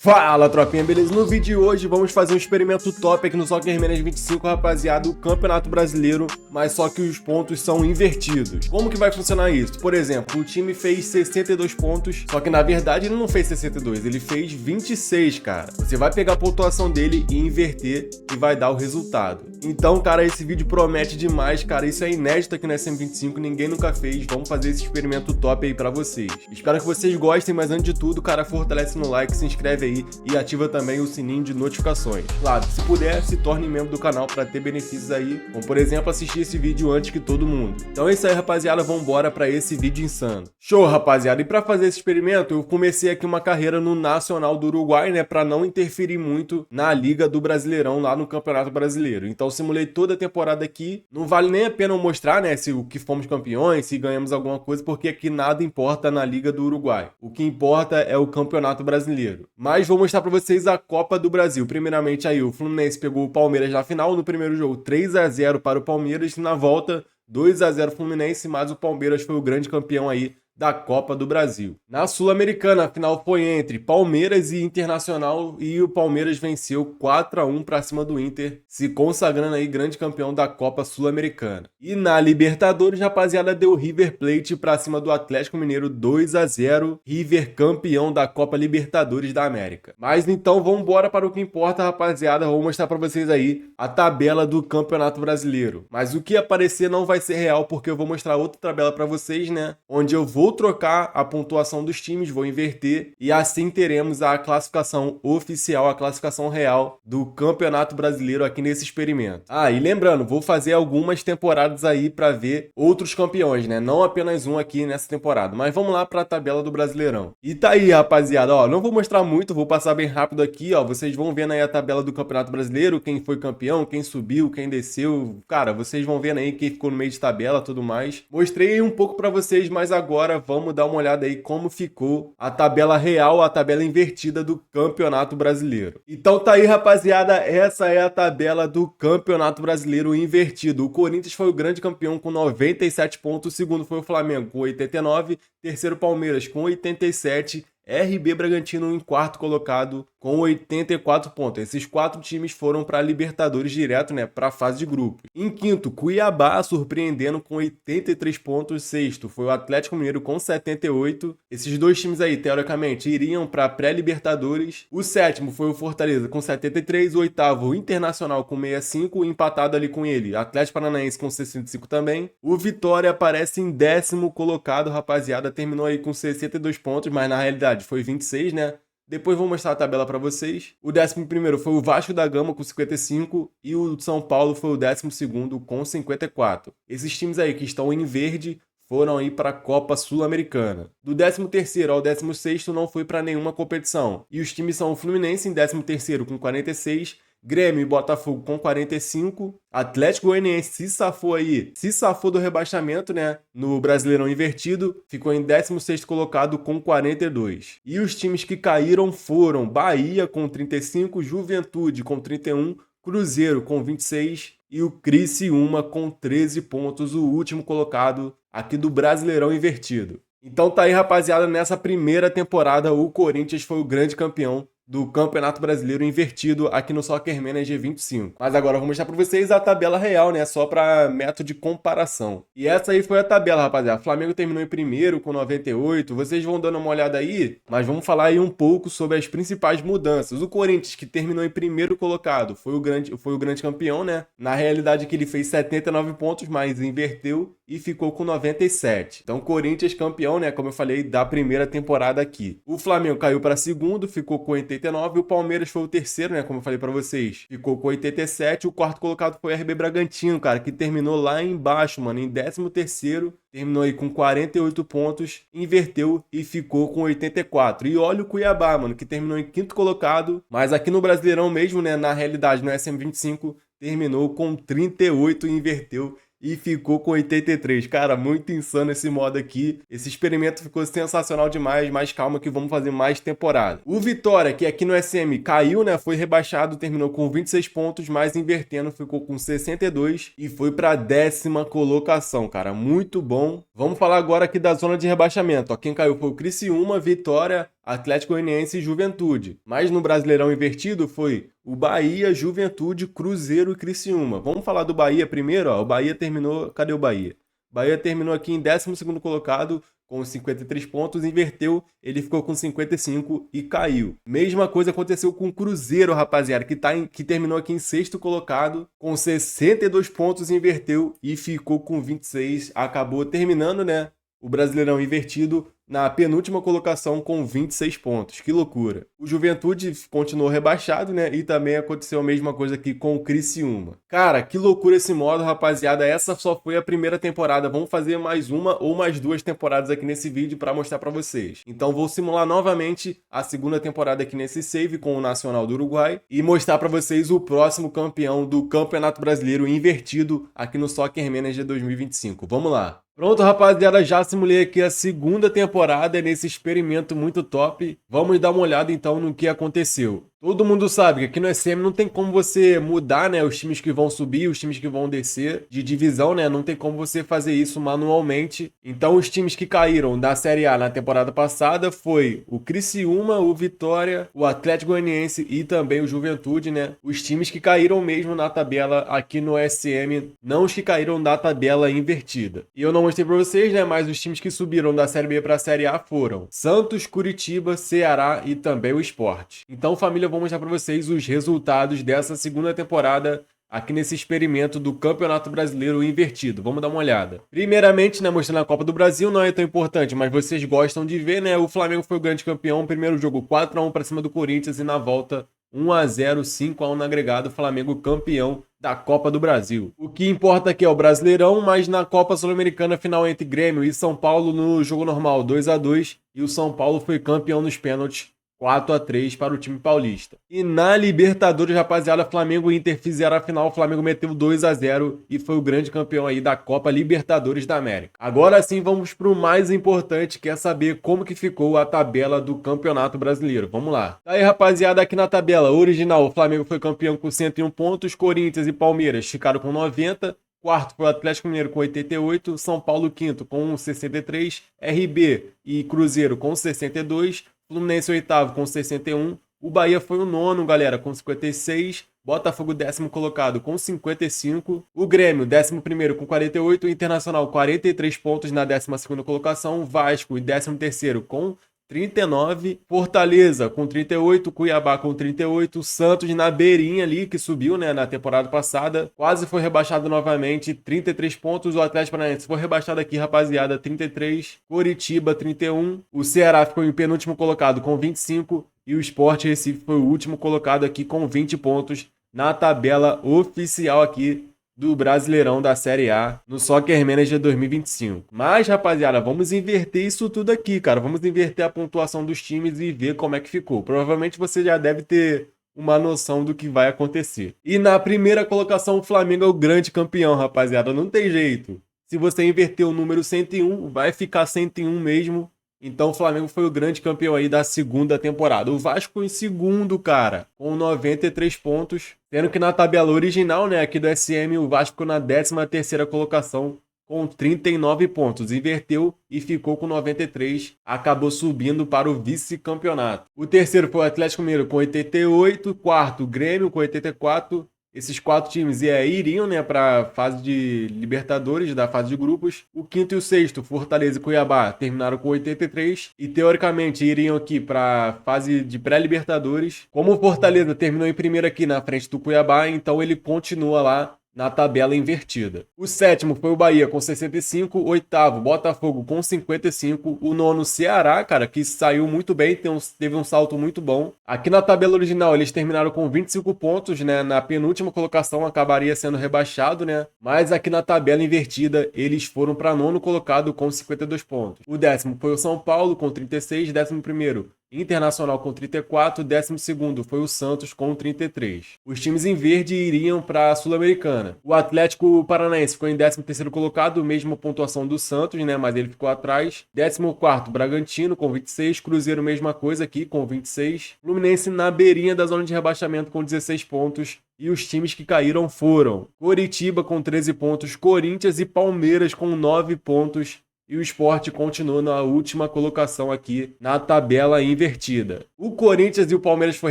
Fala, tropinha, beleza? No vídeo de hoje vamos fazer um experimento top aqui no Soccer Manager 25, rapaziada, o Campeonato Brasileiro, mas só que os pontos são invertidos. Como que vai funcionar isso? Por exemplo, o time fez 62 pontos, só que na verdade ele não fez 62, ele fez 26, cara. Você vai pegar a pontuação dele e inverter e vai dar o resultado. Então, cara, esse vídeo promete demais, cara, isso é inédito aqui no SM25, ninguém nunca fez, vamos fazer esse experimento top aí pra vocês. Espero que vocês gostem, mas antes de tudo, cara, fortalece no like, se inscreve aí e ativa também o sininho de notificações. Claro, se puder, se torne membro do canal para ter benefícios aí, como por exemplo assistir esse vídeo antes que todo mundo. Então é isso aí, rapaziada, vambora para esse vídeo insano. Show, rapaziada, e para fazer esse experimento eu comecei aqui uma carreira no Nacional do Uruguai, né, para não interferir muito na Liga do Brasileirão lá no Campeonato Brasileiro. Então simulei toda a temporada aqui, não vale nem a pena eu mostrar, né, se o que fomos campeões, se ganhamos alguma coisa, porque aqui nada importa na Liga do Uruguai. O que importa é o Campeonato Brasileiro. Mas vou mostrar para vocês a Copa do Brasil. Primeiramente aí o Fluminense pegou o Palmeiras na final, no primeiro jogo 3-0 para o Palmeiras, na volta 2-0 Fluminense, mas o Palmeiras foi o grande campeão aí da Copa do Brasil. Na Sul-Americana, a final foi entre Palmeiras e Internacional e o Palmeiras venceu 4-1 para cima do Inter, se consagrando aí grande campeão da Copa Sul-Americana. E na Libertadores, rapaziada, deu River Plate para cima do Atlético Mineiro 2-0, River campeão da Copa Libertadores da América. Mas então vamos embora para o que importa, rapaziada, vou mostrar para vocês aí a tabela do Campeonato Brasileiro. Mas o que aparecer não vai ser real, porque eu vou mostrar outra tabela para vocês, né, onde eu vou trocar a pontuação dos times, vou inverter e assim teremos a classificação oficial, a classificação real do Campeonato Brasileiro aqui nesse experimento. Ah, e lembrando, vou fazer algumas temporadas aí para ver outros campeões, né? Não apenas um aqui nessa temporada, mas vamos lá para a tabela do Brasileirão. E tá aí, rapaziada, ó, não vou mostrar muito, vou passar bem rápido aqui, ó, vocês vão vendo aí a tabela do Campeonato Brasileiro, quem foi campeão, quem subiu, quem desceu, cara, vocês vão vendo aí quem ficou no meio de tabela, tudo mais. Mostrei um pouco para vocês, mas agora vamos dar uma olhada aí como ficou a tabela real, a tabela invertida do Campeonato Brasileiro. Então tá aí, rapaziada, essa é a tabela do Campeonato Brasileiro invertido. O Corinthians foi o grande campeão com 97 pontos, o segundo foi o Flamengo com 89, terceiro Palmeiras com 87, RB Bragantino em quarto colocado com 84 pontos. Esses quatro times foram para a Libertadores direto, né, para a fase de grupo. Em quinto, Cuiabá surpreendendo com 83 pontos. Sexto foi o Atlético Mineiro com 78. Esses dois times aí, teoricamente, iriam para a pré-Libertadores. O sétimo foi o Fortaleza com 73. O oitavo, o Internacional com 65, empatado ali com ele. Atlético Paranaense com 65 também. O Vitória aparece em décimo colocado, rapaziada. Terminou aí com 62 pontos, mas na realidade foi 26, né? Depois vou mostrar a tabela para vocês. O 11º foi o Vasco da Gama com 55 e o São Paulo foi o 12º com 54. Esses times aí que estão em verde foram aí para a Copa Sul-Americana. Do 13º ao 16º não foi para nenhuma competição. E os times são o Fluminense em 13º com 46, Grêmio e Botafogo com 45, Atlético Goianiense se safou do rebaixamento, né, no Brasileirão invertido, ficou em 16º colocado com 42. E os times que caíram foram Bahia com 35, Juventude com 31, Cruzeiro com 26 e o Criciúma com 13 pontos, o último colocado aqui do Brasileirão invertido. Então tá aí, rapaziada, nessa primeira temporada o Corinthians foi o grande campeão do Campeonato Brasileiro invertido aqui no Soccer Manager 25. Mas agora eu vou mostrar para vocês a tabela real, né? Só para método de comparação. E essa aí foi a tabela, rapaziada. O Flamengo terminou em primeiro com 98. Vocês vão dando uma olhada aí, mas vamos falar aí um pouco sobre as principais mudanças. O Corinthians, que terminou em primeiro colocado, foi o grande campeão, né? Na realidade que ele fez 79 pontos, mas inverteu e ficou com 97. Então, Corinthians campeão, né? Como eu falei, da primeira temporada aqui. O Flamengo caiu para segundo, ficou com 89. O Palmeiras foi o terceiro, né? Como eu falei para vocês, ficou com 87. O quarto colocado foi o RB Bragantino, cara, que terminou lá embaixo, mano, em 13º. Terminou aí com 48 pontos, inverteu e ficou com 84. E olha o Cuiabá, mano, que terminou em quinto colocado, mas aqui no Brasileirão mesmo, né? Na realidade, no SM25, terminou com 38 e inverteu e ficou com 83. Cara, muito insano esse modo aqui. Esse experimento ficou sensacional demais, mas calma que vamos fazer mais temporada. O Vitória, que aqui no SM caiu, né? Foi rebaixado, terminou com 26 pontos, mas invertendo ficou com 62 e foi para a 10ª colocação, cara. Muito bom. Vamos falar agora aqui da zona de rebaixamento. Ó, quem caiu foi o Criciúma, Vitória, Atlético Goianiense e Juventude. Mas no Brasileirão invertido foi o Bahia, Juventude, Cruzeiro e Criciúma. Vamos falar do Bahia primeiro, ó. O Bahia terminou... Cadê o Bahia? O Bahia terminou aqui em 12º colocado com 53 pontos, inverteu, ele ficou com 55 e caiu. Mesma coisa aconteceu com o Cruzeiro, rapaziada, que terminou aqui em 6º colocado com 62 pontos, inverteu e ficou com 26, acabou terminando, né, o Brasileirão invertido na penúltima colocação com 26 pontos. Que loucura. O Juventude continuou rebaixado, né? E também aconteceu a mesma coisa aqui com o Criciúma. Cara, que loucura esse modo, rapaziada. Essa só foi a primeira temporada. Vamos fazer mais uma ou mais 2 temporadas aqui nesse vídeo para mostrar para vocês. Então vou simular novamente a segunda temporada aqui nesse save com o Nacional do Uruguai e mostrar para vocês o próximo campeão do Campeonato Brasileiro invertido aqui no Soccer Manager 2025. Vamos lá. Pronto, rapaziada, já simulei aqui a segunda temporada nesse experimento muito top. Vamos dar uma olhada então no que aconteceu. Todo mundo sabe que aqui no SM não tem como você mudar, né, os times que vão subir, os times que vão descer de divisão, né? Não tem como você fazer isso manualmente. Então os times que caíram da Série A na temporada passada foi o Criciúma, o Vitória, o Atlético Goianiense e também o Juventude, né? Os times que caíram mesmo na tabela aqui no SM, não os que caíram da tabela invertida. E eu não mostrei pra vocês, né, mas os times que subiram da Série B pra Série A foram Santos, Curitiba, Ceará e também o Sport. Então, família, vou mostrar para vocês os resultados dessa segunda temporada aqui nesse experimento do Campeonato Brasileiro invertido. Vamos dar uma olhada. Primeiramente, né, mostrando a Copa do Brasil, não é tão importante, mas vocês gostam de ver, né? O Flamengo foi o grande campeão, primeiro jogo 4-1 para cima do Corinthians e na volta 1-0, 5-1 no agregado, Flamengo campeão da Copa do Brasil. O que importa aqui é o Brasileirão, mas na Copa Sul-Americana, final entre Grêmio e São Paulo no jogo normal 2-2 e o São Paulo foi campeão nos pênaltis 4-3 para o time paulista. E na Libertadores, rapaziada, Flamengo e Inter fizeram a final, o Flamengo meteu 2-0 e foi o grande campeão aí da Copa Libertadores da América. Agora sim, vamos para o mais importante, que é saber como que ficou a tabela do Campeonato Brasileiro. Vamos lá. Tá aí, rapaziada, aqui na tabela original, o Flamengo foi campeão com 101 pontos, Corinthians e Palmeiras ficaram com 90, quarto foi o Atlético Mineiro com 88, São Paulo quinto com 63, RB e Cruzeiro com 62, Fluminense oitavo com 61, o Bahia foi o nono, galera, com 56, Botafogo décimo colocado com 55, o Grêmio 11º com 48, o Internacional 43 pontos na 12ª colocação, Vasco e 13º com 39, Fortaleza com 38, Cuiabá com 38, Santos na beirinha ali, que subiu, né, na temporada passada, quase foi rebaixado novamente, 33 pontos, o Atlético Paranaense foi rebaixado aqui, rapaziada, 33, Coritiba 31, o Ceará ficou em penúltimo colocado com 25 e o Sport Recife foi o último colocado aqui com 20 pontos na tabela oficial aqui do Brasileirão da Série A no Soccer Manager 2025. Mas, rapaziada, vamos inverter isso tudo aqui, cara. Vamos inverter a pontuação dos times e ver como é que ficou. Provavelmente você já deve ter uma noção do que vai acontecer. E na primeira colocação, o Flamengo é o grande campeão, rapaziada. Não tem jeito. Se você inverter o número 101, vai ficar 101 mesmo. Então o Flamengo foi o grande campeão aí da segunda temporada. O Vasco em segundo, cara, com 93 pontos. Sendo que na tabela original, né, aqui do SM, o Vasco ficou na 13ª colocação com 39 pontos. Inverteu e ficou com 93. Acabou subindo para o vice-campeonato. O terceiro foi o Atlético Mineiro com 88. Quarto, Grêmio com 84. Esses 4 times iriam, né, para a fase de Libertadores, da fase de grupos. O quinto e o sexto, Fortaleza e Cuiabá, terminaram com 83. E, teoricamente, iriam aqui para a fase de pré-Libertadores. Como o Fortaleza terminou em primeiro aqui na frente do Cuiabá, então ele continua lá na tabela invertida. O sétimo foi o Bahia com 65, o oitavo Botafogo com 55, o nono Ceará, cara, que saiu muito bem, teve um salto muito bom. Aqui na tabela original eles terminaram com 25 pontos, né, na penúltima colocação acabaria sendo rebaixado, né, mas aqui na tabela invertida eles foram para nono colocado com 52 pontos. O décimo foi o São Paulo com 36, 11º Internacional com 34, 12º foi o Santos com 33. Os times em verde iriam para a Sul-Americana. O Atlético Paranaense ficou em 13º colocado, mesma pontuação do Santos, né, mas ele ficou atrás. 14º Bragantino com 26, Cruzeiro mesma coisa aqui com 26. Fluminense na beirinha da zona de rebaixamento com 16 pontos. E os times que caíram foram Coritiba com 13 pontos, Corinthians e Palmeiras com 9 pontos e o Sport continua na última colocação aqui na tabela invertida. O Corinthians e o Palmeiras foi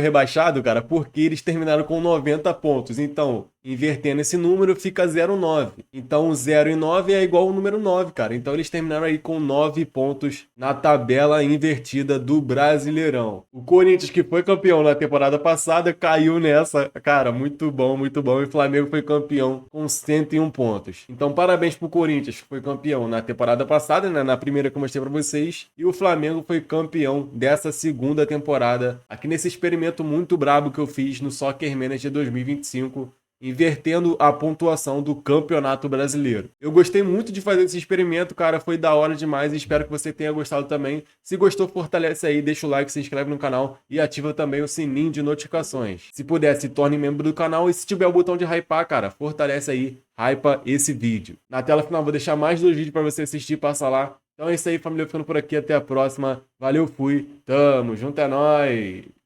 rebaixado, cara, porque eles terminaram com 90 pontos. Então, invertendo esse número, fica 0,9. Então, 0 e 9 é igual ao número 9, cara. Então, eles terminaram aí com 9 pontos na tabela invertida do Brasileirão. O Corinthians, que foi campeão na temporada passada, caiu nessa. Cara, muito bom, muito bom. E o Flamengo foi campeão com 101 pontos. Então, parabéns pro Corinthians, que foi campeão na temporada passada, né? Na primeira que eu mostrei pra vocês. E o Flamengo foi campeão dessa segunda temporada, aqui nesse experimento muito brabo que eu fiz no Soccer Manager 2025, invertendo a pontuação do Campeonato Brasileiro. Eu gostei muito de fazer esse experimento, cara, foi da hora demais e espero que você tenha gostado também. Se gostou, fortalece aí, deixa o like, se inscreve no canal e ativa também o sininho de notificações. Se puder, se torne membro do canal e se tiver o botão de hypar, cara, fortalece aí, hypa esse vídeo. Na tela final vou deixar mais 2 vídeos para você assistir, passa lá. Então é isso aí, família, ficando por aqui, até a próxima. Valeu, fui, tamo junto, é nóis!